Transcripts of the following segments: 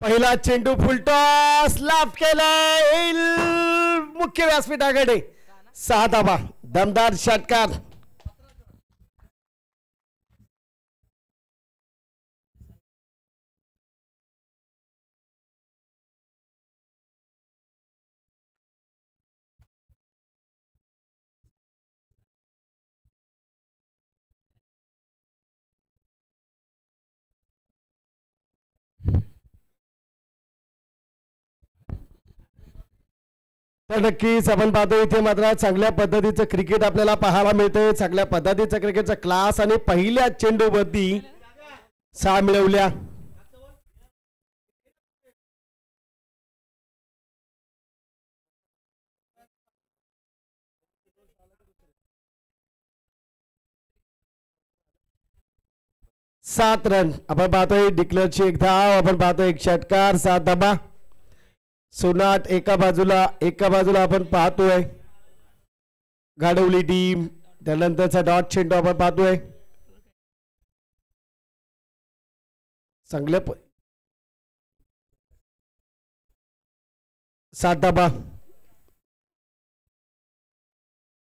पहिला चेंडू full toss laugh केलाय मुख्य व्यासपीठाकडे 6 धावा दमदार षटकार. तर नक्कीच आपण पाहतो इथे मात्र चांगल्या पद्धतीचं क्रिकेट आपल्याला पाहायला मिळतंय. चांगल्या पद्धतीचं क्रिकेटचा क्लास आणि पहिल्या चेंडूवरती 6 मिळवल्या. सात रन आपण पाहतोय. डिक्लेअरची एक धाव आपण पाहतोय. एक षटकार 7 धाबा. सोनाट एका बाजूला आपण पाहतोय. गाडवली टीम त्यानंतरचा डॉट चेंडू आपण पाहतोय. चांगल्या 7 धाबा.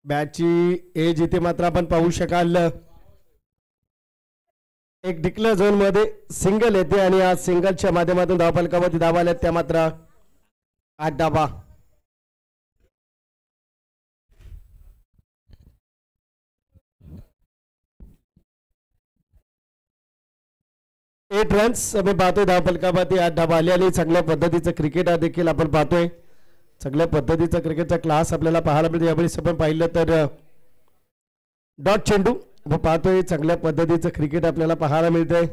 बॅटची एज इथे मात्र आपण पाहू शकाल. एक डिक्लेअर झोन मध्ये सिंगल येते आणि आज सिंगलच्या माध्यमातून धावफलकावरती धावा आल्या त्या मात्र 8 धावा. एट रन्स आपण पाहतोय धावफलकावरती 8 धावा आले आणि चांगल्या पद्धतीचं क्रिकेट देखील आपण पाहतोय. चांगल्या पद्धतीचा क्रिकेटचा क्लास आपल्याला पाहायला मिळतो. यावेळेस आपण पाहिलं तर डॉट चेंडू आपण पाहतोय. चांगल्या पद्धतीचं क्रिकेट आपल्याला पाहायला मिळतंय.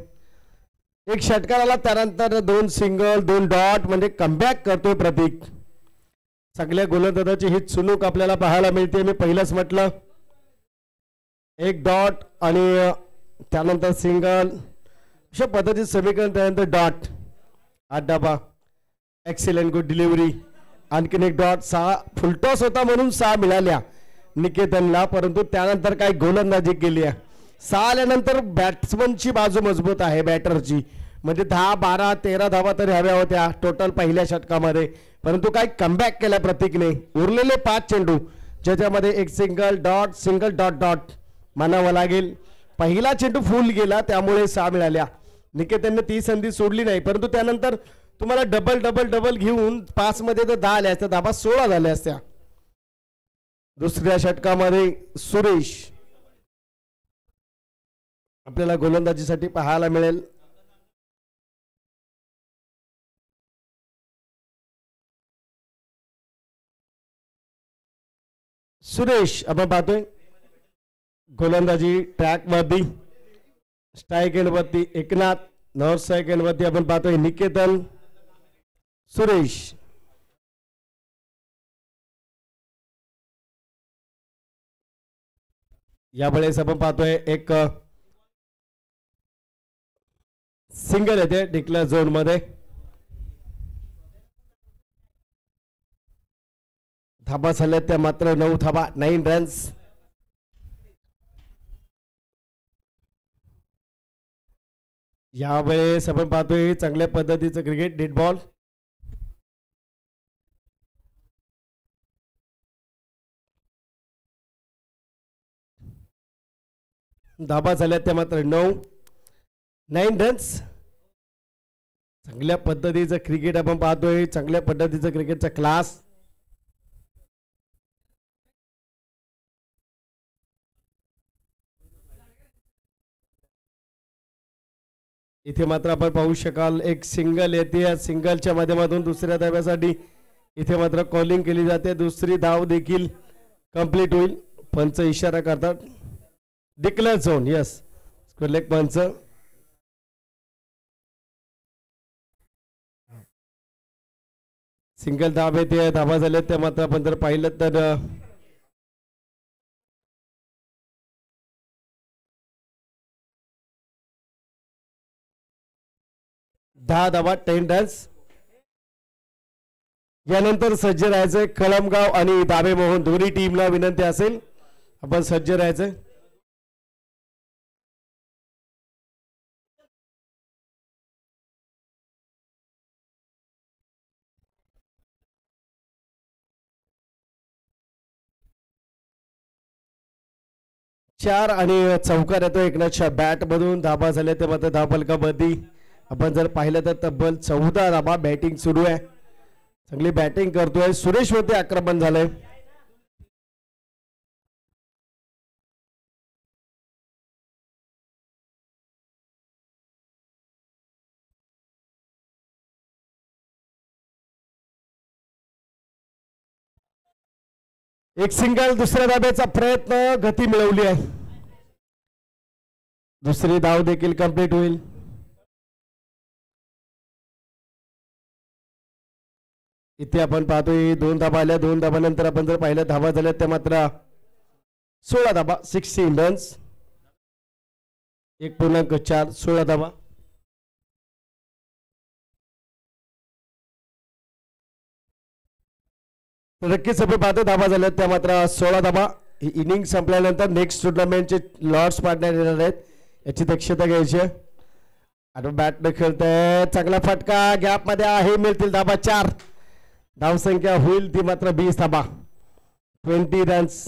एक षटकार आला त्यानंतर 2 सिंगल 2 डॉट म्हणजे कमबॅक करतोय प्रतीक. चांगल्या गोलंदाजाची ही चुणूक आपल्याला पाहायला मिळते. मी पहिलंच म्हटलं एक डॉट आणि त्यानंतर सिंगल अशा पद्धतीचं समीकरण. त्यानंतर डॉट 8 धाबा. Excellent good delivery. आणखीन एक डॉट. 6 फुलटॉस होता म्हणून 6 मिळाल्या निकेतनला. परंतु त्यानंतर काही गोलंदाजी केली आहे. 6 आल्यानंतर बॅट्समनची बाजू मजबूत आहे बॅटरची. म्हणजे 10 12 13 धावा तरी हव्या होत्या टोटल पहिल्या षटकामध्ये. परंतु काही कमबॅक केल्या प्रतीकने. उरलेले 5 चेंडू ज्याच्यामध्ये एक single dot single dot dot म्हणावं लागेल. पहिला चेंडू फुल गेला त्यामुळे 6 मिळाल्या. निकेतनने ती संधी सोडली नाही. परंतु त्यानंतर तुम्हाला डबल डबल डबल घेऊन 5 मध्ये तर 10 आल्या असत्या. धाबा 16 झाल्या असत्या. दुसऱ्या षटकामध्ये सुरेश आपल्याला गोलंदाजीसाठी पाहायला मिळेल. सुरेश आपण पाहतोय गोलंदाजी ट्रॅक वरती. स्ट्राईक एंड वरती एकनाथ. नॉर्थ स्ट्राईक एंड वरती आपण पाहतोय निकेतन सुरेश. यावेळेस आपण पाहतोय एक सिंगल येते डिक्लेअर झोन मध्ये. धाबा झाल्या त्या मात्र 9 धाबा 9 रन्स. यावेळेस आपण पाहतोय चांगल्या पद्धतीचं क्रिकेट. Dead ball. धाबा झाल्या त्या मात्र 9 रन्स. चांगल्या पद्धतीचं क्रिकेट आपण पाहतोय. चांगल्या पद्धतीचं क्रिकेटचा क्लास. इथे मात्र आपण पाहू शकाल एक सिंगल येते. या सिंगलच्या माध्यमातून दुसऱ्या धाव्यासाठी इथे मात्र कॉलिंग केली जाते. दुसरी धाव देखील कंप्लीट होईल. पंच इशारा करतात. Declare zone. यस लेग पंच. सिंगल धाव येते. धावा झाल्या त्या मात्र आपण जर पाहिलं तर दहा धावा 10 रन्स. यानंतर सज्ज राहायचंय. कळमगाव आणि दाबे मोहन दोन्ही टीमला विनंती असेल आपण सज्ज राहायचंय. 4 आणि चौकार येतो एकनाथच्या बॅट मधून. धाबा झाल्या ते मात्र धावफलकामध्ये आपण जर पाहिलं तर तब्बल 14 धाबा. बॅटिंग सुरू आहे, चांगली बॅटिंग करतोय सुरेश वरती आक्रमण झालंय. एक सिंगल. दुसऱ्या धाब्याचा प्रयत्न, गती मिळवली आहे. दुसरी धाव देखील कंप्लीट होईल. इथे आपण पाहतोय 2 धाबा आल्या. 2 धाबानंतर आपण जर पाहिलं धाबा झाल्या त्या मात्र 16 धाबा. 16 रन्स. 1.4 16 धाबा. नक्कीच आपण पाहतो धाबा झाल्या त्या मात्र 16 धाबा. ही इनिंग संपल्यानंतर नेक्स्ट टुर्नामेंटचे लॉर्ड्स पार्टनर येणार आहेत, याची दक्षता घ्यायची. आता बॅट न खेळतंय, चांगला फटका गॅप मध्ये आहे. मिळतील धाबा 4. धावसंख्या होईल ती मात्र 20 धाबा. 20 रन्स.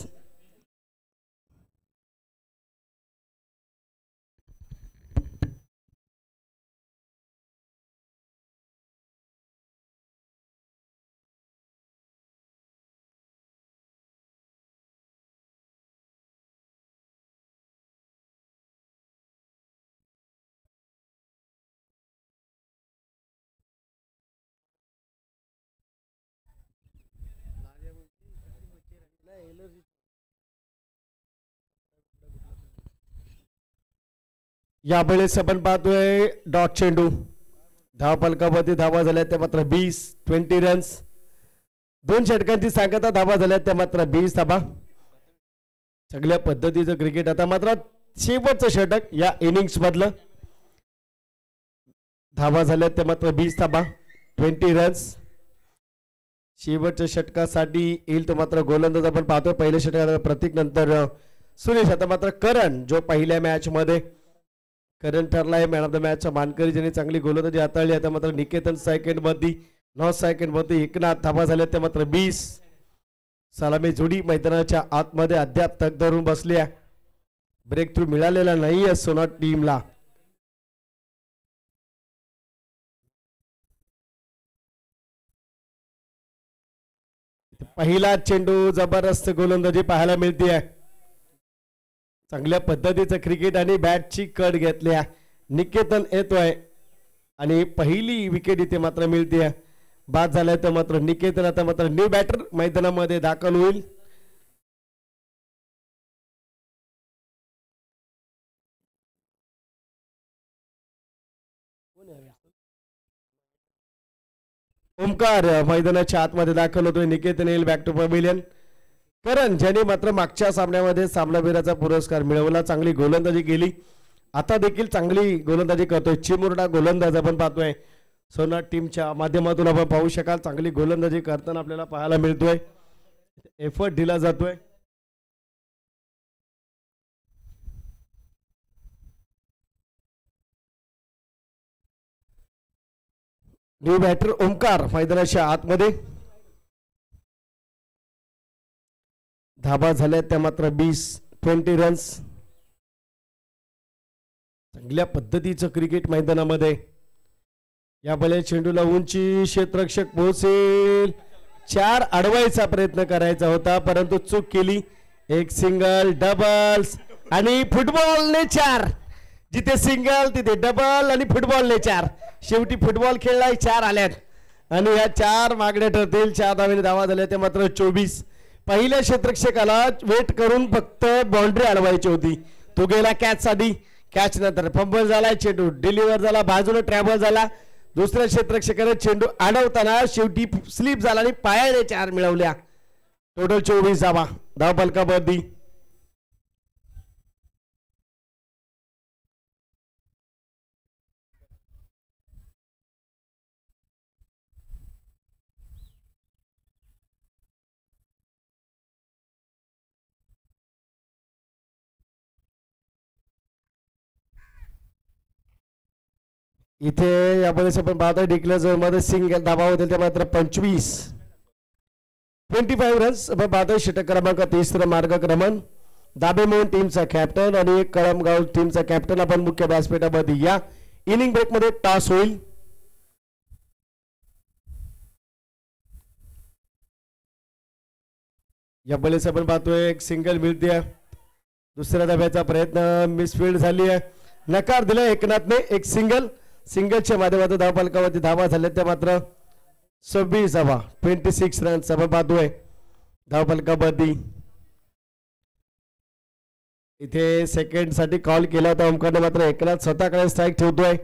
यावेळेस आपण पाहतोय डॉट चेंडू. धावफलकामध्ये धावा झाल्या त्या मात्र 20 रन्स. 2 षटकांची सांगता. धावा झाल्या त्या मात्र 20 धाबा. सगळ्या पद्धतीचं क्रिकेट. आता मात्र शेवटचं षटक या इनिंग्स मधलं. धावा झाल्या त्या मात्र 20 धाबा. 20 रन्स. शेवटच्या षटकासाठी येईल तो मात्र गोलंदाज आपण पाहतोय. पहिल्या षटकात प्रतीक, नंतर सुरेश. आता मात्र करण, जो पहिल्या मॅच मध्ये करण ठरलाय मॅन ऑफ द मॅचचा मानकरी, ज्यांनी चांगली गोलंदाजी हाताळली. आता मात्र निकेतन सेकंड मध्ये, 9 सेकंड मध्ये एकनाथ. धाबा झाल्या त्या मात्र 20. सलामी जोडी मैदानाच्या आतमध्ये अद्याप तग धरून बसली आहे. ब्रेक थ्रू मिळालेला नाहीये सोना टीमला. पहिला चेंडू, जबरदस्त गोलंदाजी पाहायला मिळते आहे. चांगल्या पद्धतीचं क्रिकेट आणि बॅटची कट घेतली आहे. निकेतन येतोय आणि पहिली विकेट इथे मात्र मिळते. बाद झालाय तर मात्र निकेतन. आता मात्र न्यू बॅटर मैदानामध्ये दाखल होईल. ओमकार मैदानाच्या आतमध्ये दाखल होतोय. निकेतन येईल बॅक टू पवेलियन. करण, ज्यांनी मात्र मागच्या सामन्यामध्ये सामनावीराचा पुरस्कार मिळवला, चांगली गोलंदाजी केली, आता देखील चांगली गोलंदाजी करतोय. चिमुरडा गोलंदाज आपण पाहतोय. सोना टीमच्या माध्यमातून आपण पाहू शकाल चांगली गोलंदाजी करताना आपल्याला पाहायला मिळतोय. एफर्ट दिला जातोय. न्यू बॅटर ओमकार मैदानाच्या आतमध्ये. धाबा झाल्या त्या मात्र 20 रन्स. चांगल्या पद्धतीचं क्रिकेट मैदानामध्ये. या बल्या चेंडूला उंची, क्षेत्ररक्षक पोहोचेल. 4 अडवायचा प्रयत्न करायचा होता परंतु चूक केली. एक सिंगल, डबल्स आणि फुटबॉलने 4. जिथे सिंगल तिथे डबल आणि फुटबॉलने 4. शेवटी फुटबॉल खेळलाय, 4 आल्यात आणि या 4 मागण्या ठरतील. 4 धावेने धावा झाल्या त्या मात्र 24. पहिल्या क्षेत्ररक्षकाला वेट करून फक्त बाउंड्री अडवायची होती. तो गेला कॅच साठी. कॅच नंतर फंबल झाला, चेंडू डिलिव्हर झाला, बाजूने ट्रॅव्हल झाला. दुसऱ्या क्षेत्ररक्षकाने चेंडू अडवताना शेवटी स्लिप झाला आणि पायाने 4 मिळवल्या. टोटल 24 धावा. धाव फलकावरती इथे यावेळेस आपण पाहतोय डिक्लेअर झोन मध्ये सिंगल धावा होतील त्या मात्र 25 रन्स. आपण पाहतोय षटक क्रमांक 30 मार्गक्रमण. दाबेमोहन टीमचा कॅप्टन आणि कळमगाव टीमचा कॅप्टन आपण मुख्य व्यासपीठामध्ये या. इनिंग ब्रेक मध्ये टॉस होईल. या बळीस आपण पाहतोय एक सिंगल मिळते. दुसऱ्या धाब्याचा प्रयत्न मिसफिल्ड झाली आहे. नकार दिला एकनाथने. एक सिंगलच्या माध्यमातून धावफलकावरती धावा झाल्या त्या मात्र 26 धावा 26 रन्स आपण पाहतोय धावफलकावरती. इथे सेकंड साठी कॉल केला होता ओमकारने मात्र एकनाथ स्वतःकडे स्ट्राईक ठेवतोय.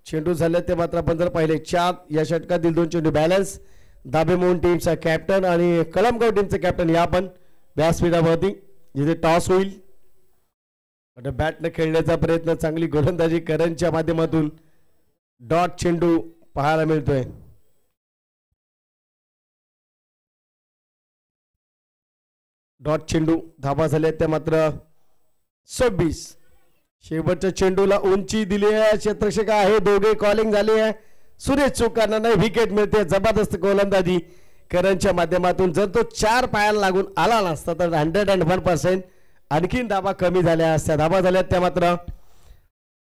चेंडू झाले ते मात्र आपण जर पाहिले 4 या षटकातील 2 चेंडू बॅलन्स. दाबेमोहन टीमचा कॅप्टन आणि कळमगाव टीमचा कॅप्टन या पण व्यासपीठावरती जिथे टॉस होईल. बॅटने खेळण्याचा प्रयत्न चांगली गोलंदाजी करणच्या माध्यमातून डॉट चेंडू पाहायला मिळतोय. डॉट चेंडू धावा झाल्या त्या मात्र 26. शेवटच्या चेंडूला उंची दिली आहे. क्षेत्ररक्षक आहे दोघे कॉलिंग झाले आहे. सुरेश चुकांना नाही विकेट मिळते. जबरदस्त गोलंदाजी करणच्या माध्यमातून. जर तो 4 पायाला लागून आला नसता तर 101% आणखीन धावा कमी झाल्या असत्या. धावा झाल्या त्या मात्र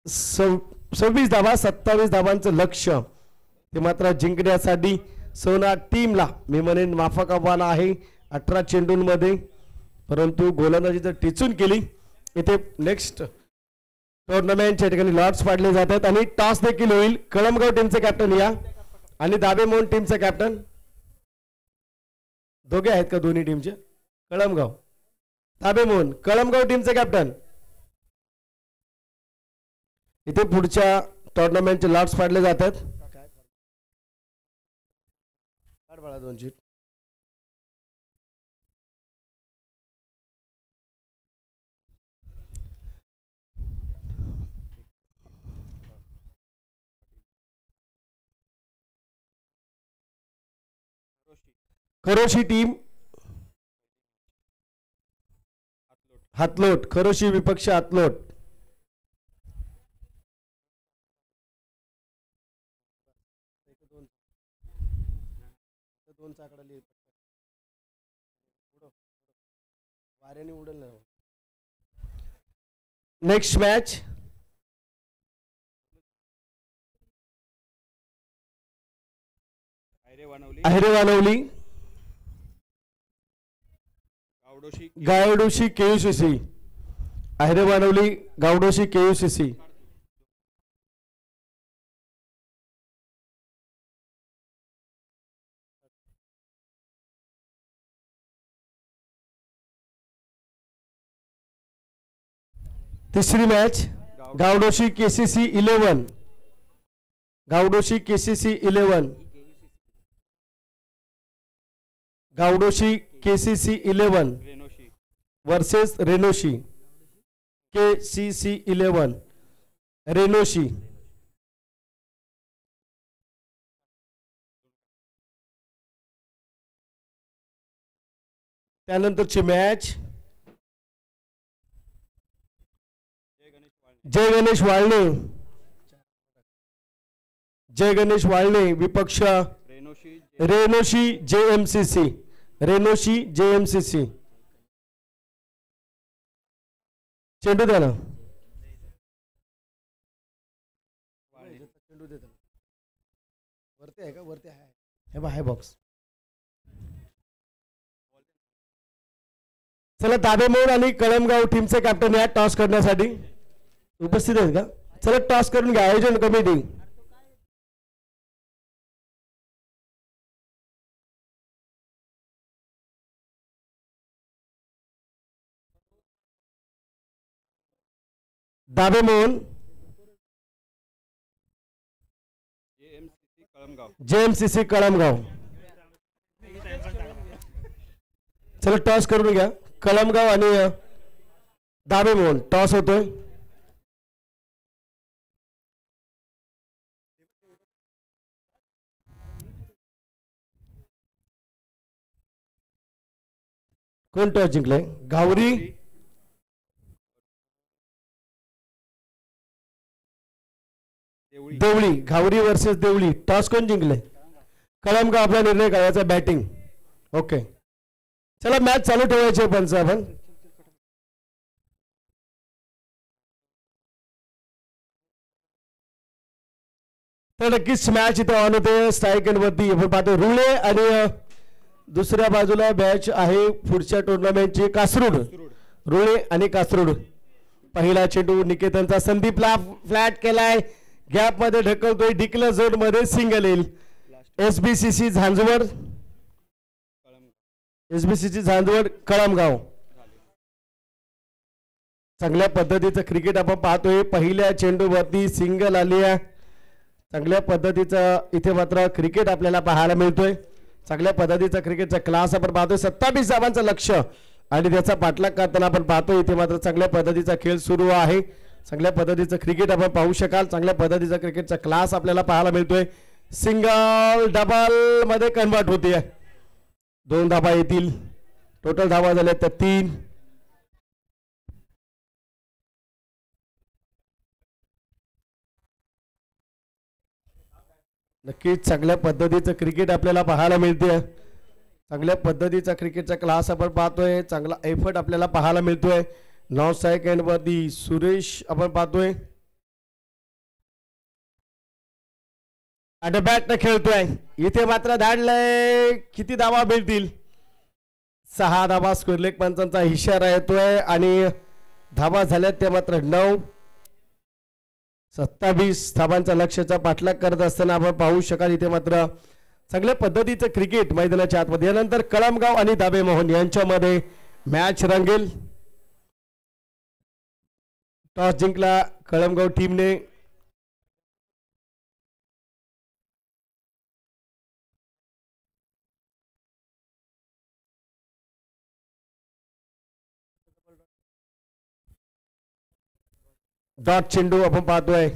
26 धावा 27 धावांचं लक्ष ते मात्र जिंकण्यासाठी सोना टीमला मी म्हणेन माफक आव्हान आहे 18 चेंडूंमध्ये. परंतु गोलंदाजी जर टिचून केली इथे नेक्स्ट टुर्नामेंटच्या ठिकाणी लॉट्स पाडले जातात आणि टॉस देखील होईल. कळमगाव टीमचे कॅप्टन या आणि दाबेमोहन टीमचे कॅप्टन दोघे आहेत का दोन्ही टीमचे? कळमगाव दाबेमोहन कळमगाव टीमचे कॅप्टन. इथे पुढच्या टुर्नामेंटचे लॉट्स पाडले जातात. खरोशी टीम हातलोट. खरोशी विपक्ष Hatlot. Next match Ahire Wanwali Gawdoshi KUCC. Ahire Wanwali Gawdoshi KUCC. तिसरी match Gawdoshi KCC 11. Gawdoshi KCC 11. Gawdoshi KCC 11 versus Renoshi. KCC 11 Renoshi. त्यानंतरची मॅच जय गणेश वाळणे. जय गणेश वाळणे विपक्ष रेनोशी जेएमसीसी. रेनोशी जेएमसीसी. चेंडू द्या ना. चेंडू देता वरती आहे का? वरती आहे. हे बघ आहे बॉक्स. चला दाबेमोहन आणि कळमगाव टीमचे कॅप्टन या टॉस करण्यासाठी उपस्थित आहेत का? चला टॉस करून घ्या. आयोजन कमिटी दाबेमोहन जेएमसीसी कळमगाव. चला टॉस करून घ्या. कळमगाव आणि दाबेमोहन टॉस होतोय. कोण टॉस जिंकले? गावरी देवळी. घावरी वर्सेस देवळी. टॉस कोण जिंकले? कळमगाव. आपला निर्णय करायचा बॅटिंग. ओके चला मॅच चालू ठेवायची पंच आपण. तर नक्कीच मॅच इथे ऑन होते स्ट्राईक एंड वरती आपण पाहतो रुळे आणि दुसऱ्या बाजूला मॅच आहे पुढच्या टुर्नामेंटची कासरूड रुळे आणि कासरूड. पहिला चेंडू निकेतनचा संदीपला फ्लॅट केलाय गॅप मध्ये ढकलतोय डिक्लेअर झोन मध्ये सिंगल येईल. एसबीसीसी झांजवड कळमगाव चांगल्या पद्धतीचं क्रिकेट आपण पाहतोय. पहिल्या चेंडूवरती सिंगल आली आहे. चांगल्या पद्धतीचं इथे मात्र क्रिकेट आपल्याला पाहायला मिळतोय. चांगल्या पद्धतीचा क्रिकेटचा क्लास आपण पाहतोय. 27 धावांचं लक्ष आणि त्याचा पाठलाग करताना आपण पाहतोय. इथे मात्र चांगल्या पद्धतीचा खेळ सुरू आहे. चांगल्या पद्धतीचं क्रिकेट आपण पाहू शकाल. चांगल्या पद्धतीचा क्रिकेटचा क्लास आपल्याला पाहायला मिळतोय. सिंगल डबल मध्ये कन्वर्ट होते. 2 धाबा येतील. टोटल धावा झाल्या तर 3. नक्कीच चांगल्या पद्धतीचं क्रिकेट आपल्याला पाहायला मिळते. चांगल्या पद्धतीचा क्रिकेटचा क्लास आपण पाहतोय. चांगला एफर्ट आपल्याला पाहायला मिळतोय. 9 सेकंड वरती सुरेश आपण पाहतोय बॅट खेळतोय. इथे मात्र धाडलंय. किती धावा मिळतील? 6 धावा. स्क्वेअर लेग पंचांचा इशारा येतोय आणि धावा झाल्यात ते मात्र 9. 27 धावांचा लक्ष्याचा पाठलाग करत असताना आपण पाहू शकाल. इथे मात्र चांगल्या पद्धतीचं क्रिकेट मैदानाच्या आतमध्ये. यानंतर कळमगाव आणि दाबे मोहन यांच्यामध्ये मॅच रंगेल. टॉस जिंकला कळमगाव टीमने. डॉट चेंडू आपण पाहतोय.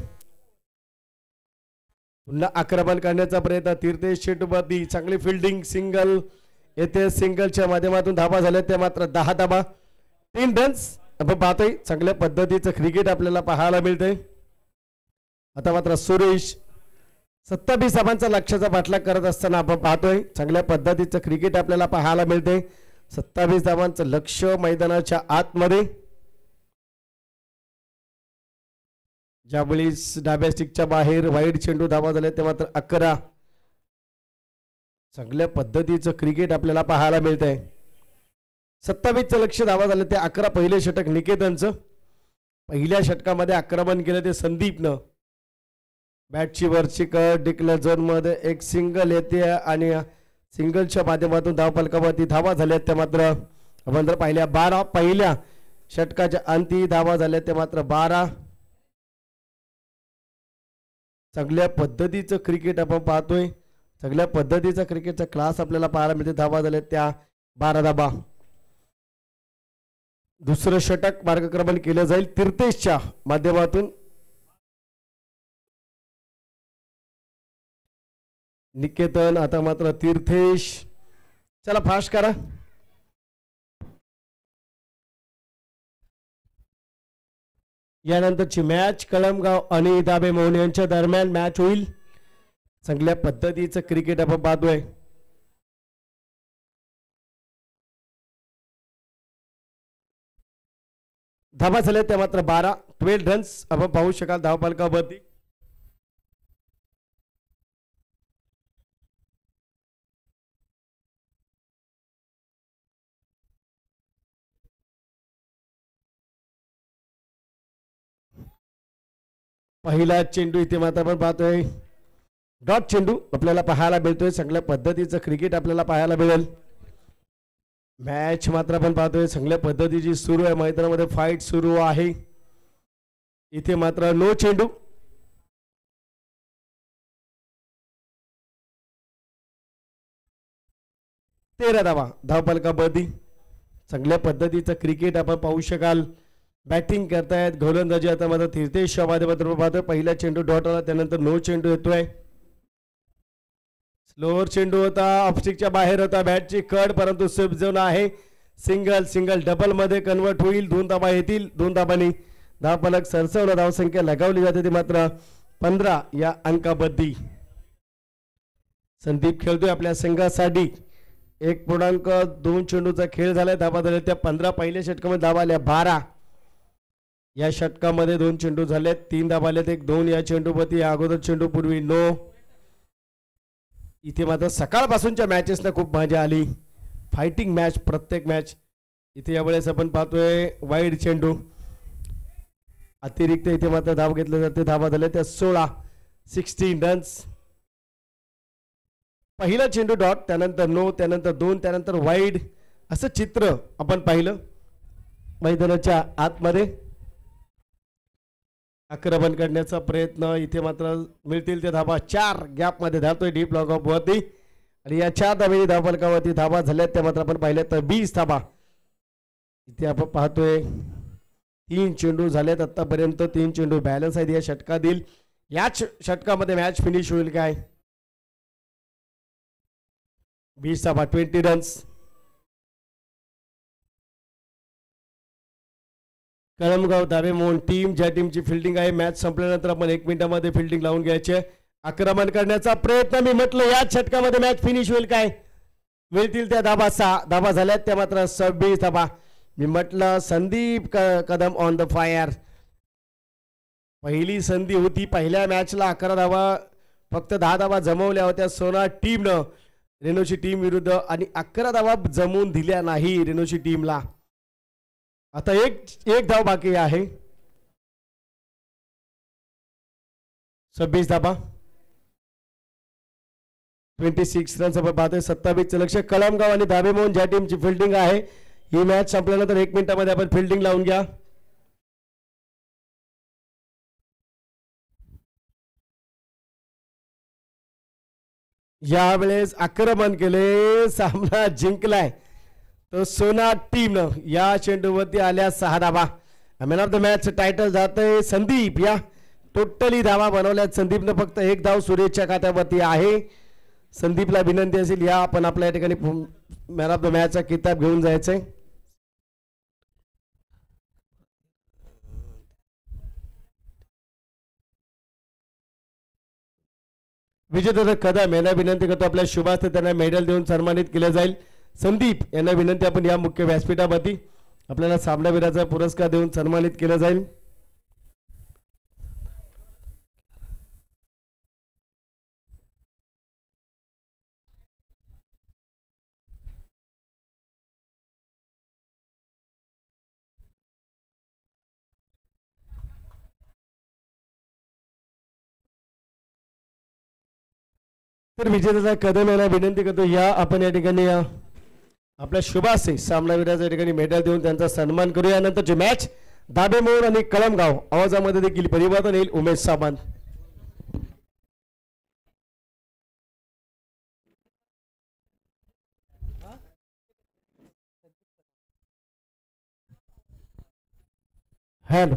पुन्हा आक्रमण करण्याचा प्रयत्न. तीर्थेश चेंडूवरती चांगली फिल्डिंग. सिंगल येथे. सिंगलच्या माध्यमातून धाबा झाल्या त्या मात्र 10 धाबा. 3 रन्स आपण पाहतोय. चांगल्या पद्धतीचं क्रिकेट आपल्याला पाहायला मिळतंय. आता मात्र सुरेश 27 धाबांचा लक्ष्याचा पाठलाग करत असताना आपण पाहतोय. चांगल्या पद्धतीचं क्रिकेट आपल्याला पाहायला मिळते. 27 धाबांचं लक्ष मैदानाच्या आतमध्ये. ज्यावेळी डाव्या स्टिकच्या बाहेर वाईड चेंडू धावा झाले ते मात्र 11. चांगल्या पद्धतीचं क्रिकेट आपल्याला पाहायला मिळतंय. 27चं लक्ष धावा झाले ते 11. पहिले षटक निकेतनचं. पहिल्या षटकामध्ये आक्रमण केलं ते संदीपनं. बॅटची वरची कट. डिक्लेअर झोन मध्ये एक सिंगल येते आणि सिंगलच्या माध्यमातून धावफलकावरती धावा झाल्या त्या मात्र आपण जर पाहिल्या 12. पहिल्या षटकाच्या अंती धावा झाल्या ते मात्र 12. चांगल्या पद्धतीचं क्रिकेट आपण पाहतोय. चांगल्या पद्धतीचा क्रिकेटचा क्लास आपल्याला पाहायला मिळते. धावा झाल्या त्या 12 धाबा. दुसरं षटक मार्गक्रमण केलं जाईल तीर्थेशच्या माध्यमातून. निकेतन आता मात्र तीर्थेश. चला फास्ट करा. यानंतरची मॅच कळमगाव आणि दाबे मोहन यांच्या दरम्यान मॅच होईल. चांगल्या पद्धतीचं क्रिकेट आपण पाहतोय. धावा झाल्या त्या मात्र 12. 12 रन्स आपण पाहू शकाल धावफलकावरती. पहिला चेंडू इथे मात्र आपण पाहतोय डॉट चेंडू आपल्याला पाहायला मिळतोय. चांगल्या पद्धतीचं क्रिकेट आपल्याला पाहायला मिळेल. मॅच मात्र आपण पाहतोय चांगल्या पद्धतीची सुरू आहे. मैदानामध्ये फाईट सुरू आहे. इथे मात्र नो चेंडू. तेरा धावा धावफलकावरती. चांगल्या पद्धतीचं क्रिकेट आपण पाहू शकाल. बॅटिंग करतायत गोलंदाजी आता मात्र तीर्थेश माध्यमातून पाहतोय. पहिला चेंडू डॉट आला त्यानंतर नो चेंडू येतोय. स्लोअर चेंडू होता. ऑफस्टिकच्या बाहेर होता. बॅटची कड परंतु सेफ झोन आहे. सिंगल सिंगल डबल मध्ये कन्वर्ट होईल. 2 धाबा येतील. 2 धाबांनी धावफलक सरसवला. धावसंख्या लगावली जाते ती मात्र 15 या अंकाबद्दी. संदीप खेळतोय आपल्या संघासाठी. 1.2 चेंडूचा खेळ झालाय. धाबा झाल्या त्या 15. पहिल्या षटकामध्ये धावा आल्या 12. या षटकामध्ये 2 चेंडू झालेत, 3 धावा आलेत, 1-2 या चेंडूवरती. या अगोदर चेंडू पूर्वी नो. इथे मात्र सकाळपासूनच्या मॅचेसला खूप मजा आली, फायटिंग मॅच प्रत्येक मॅच. इथे यावेळेस आपण पाहतोय वाईड चेंडू अतिरिक्त. इथे मात्र धाव घेतले जाते, धावा झाल्या त्या 16 रन्स. पहिला चेंडू डॉट, त्यानंतर नो, त्यानंतर 2, त्यानंतर वाईड, असं चित्र आपण पाहिलं मैदानाच्या आतमध्ये. आक्रमण करण्याचा प्रयत्न, इथे मात्र मिळतील ते धावा. 4 गॅपमध्ये धावतोय डीप लॉग ऑफ वरती आणि या 4 धावेची धावफलकावरती धावा झाल्यात त्या मात्र आपण पाहिल्या तर 20 धावा. इथे आपण पाहतोय 3 चेंडू झालेत आतापर्यंत, 3 चेंडू बॅलन्स आहेत या षटकातील. याच षटकामध्ये मॅच फिनिश होईल काय? 20 धावा, 20 रन्स. कळमगाव दावेमोहन टीम, ज्या टीमची फिल्डिंग आहे, मॅच संपल्यानंतर आपण 1 मिनिटामध्ये फिल्डिंग लावून घ्यायचे. आक्रमण करण्याचा प्रयत्न, मी म्हटलं याच षटकामध्ये मॅच फिनिश होईल काय? मिळतील त्या धावा. 6 धावा झाल्यात त्या मात्र 26 धावा. मी म्हटलं Sandeep Kadam on the fire. पहिली संधी होती पहिल्या मॅचला, 11 धावा, फक्त 10 धावा जमवल्या होत्या सोना टीमनं रेणूची टीम विरुद्ध, आणि 11 धावा जमवून दिल्या नाही रेणूची टीमला. आता एक धाव बाकी आहे. 26 धावा, 26 रन्स आपण पाहतोय. 27 लक्ष. कळमगाव आणि दावेमोहन ज्या टीमची फिल्डिंग आहे, ही मॅच संपल्यानंतर 1 मिनिटामध्ये आपण फिल्डिंग लावून घ्या. यावेळेस आक्रमण केले, सामना जिंकलाय तो सोना टीमनं. या चेंडूवरती आल्या 6 धावा. Man of the match title जातंय संदीप. या टोटली धावा बनवल्यात संदीपनं, फक्त 1 धाव सुरेशच्या खात्यावरती आहे. संदीपला विनंती असेल या आपण आपल्या या ठिकाणी मॅन ऑफ द मॅचचा किताब घेऊन जायचंय. विजेता कदम यांना विनंती करतो आपल्या शुभास्ते त्यांना मेडल देऊन सन्मानित केले जाईल. संदीप यांना विनंती आपण या मुख्य व्यासपीठावरती आपल्याला सामनावीराचा पुरस्कार देऊन सन्मानित केलं जाईल. तर विजेता कदम यांना विनंती करतो या आपण या ठिकाणी आपल्या शुभासे सामनावीराच्या ठिकाणी मेडल देऊन त्यांचा सन्मान करूया. नंतरची मॅच दाबेमोहन आणि कळमगाव, आवाजामध्ये देखील परिवर्तन येईल. उमेश सावंत. हॅलो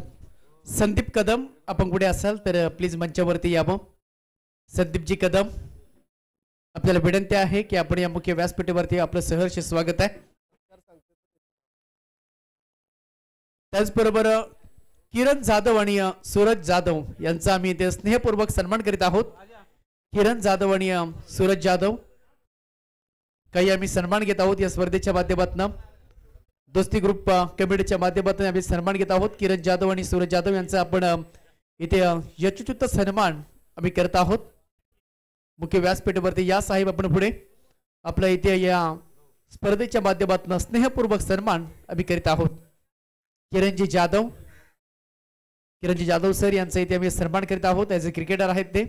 संदीप कदम, आपण कुठे असाल तर प्लीज मंचावरती यावं. संदीपजी कदम, आपल्याला विनंती आहे की आपण या मुख्य व्यासपीठावरती आपलं सहर्ष स्वागत आहे. त्याचबरोबर किरण जाधव आणि सूरज जाधव यांचा आम्ही इथे स्नेहपूर्वक सन्मान करीत आहोत. किरण जाधव आणि सूरज जाधव काही आम्ही सन्मान घेत आहोत या स्पर्धेच्या माध्यमातून. दोस्ती ग्रुप कमिटीच्या माध्यमातून आम्ही सन्मान घेत आहोत. किरण जाधव आणि सूरज जाधव यांचा आपण इथे यशोचित सन्मान आम्ही करत आहोत मुख्य व्यासपीठावरती. या साहेब आपण पुढे आपल्या इथे या स्पर्धेच्या माध्यमातून स्नेहपूर्वक सन्मान आम्ही करीत आहोत. किरणजी जाधव सर यांचा इथे आम्ही सन्मान करीत आहोत. ॲज अ क्रिकेटर आहेत ते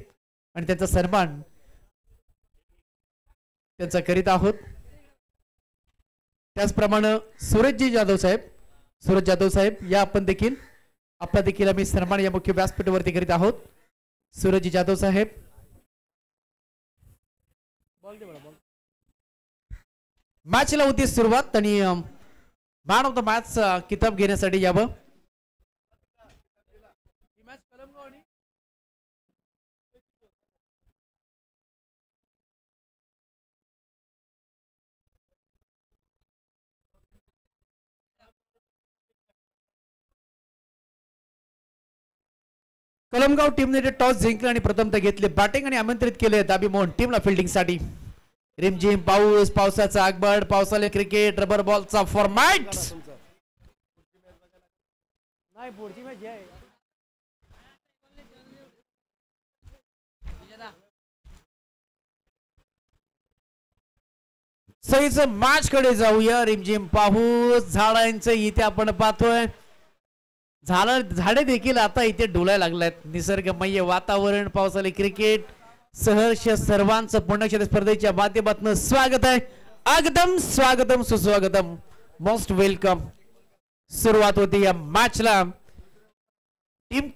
आणि त्यांचा सन्मान त्यांचा करीत आहोत. त्याचप्रमाणे सूरज जाधव साहेब या आपण देखील आपला देखील आम्ही सन्मान या मुख्य व्यासपीठावरती करीत आहोत. सूरज जाधव साहेब, मॅचला होती सुरुवात आणि मॅन ऑफ द मॅच किताब घेण्यासाठी यावं. कलमगाव टीमने टॉस जिंकले आणि प्रथमतः घेतले बॅटिंग आणि आमंत्रित केले दाबेमोहन टीमला फिल्डिंग साठी. रिमझिम पाऊस, पावसाचा आगमन, पावसाळे क्रिकेट, रबर बॉलचा फॉर्मॅट. नाही पुढची मॅच आहे सईच मॅच कडे जाऊया. रिमझिम पाऊस झाडांचं इथे आपण पाहतोय. झाडे देखील आता इथे डोलायला लागल्यात. निसर्गमय वातावरण, पावसाळी क्रिकेट, सहर्ष सर्वांचं पुण्यक्षेत्र स्पर्धेच्या माध्यमातून स्वागत आहे. एकदम स्वागतम सुस्वागतम, मोस्ट वेलकम. सुरुवात होती या मॅचला. टीम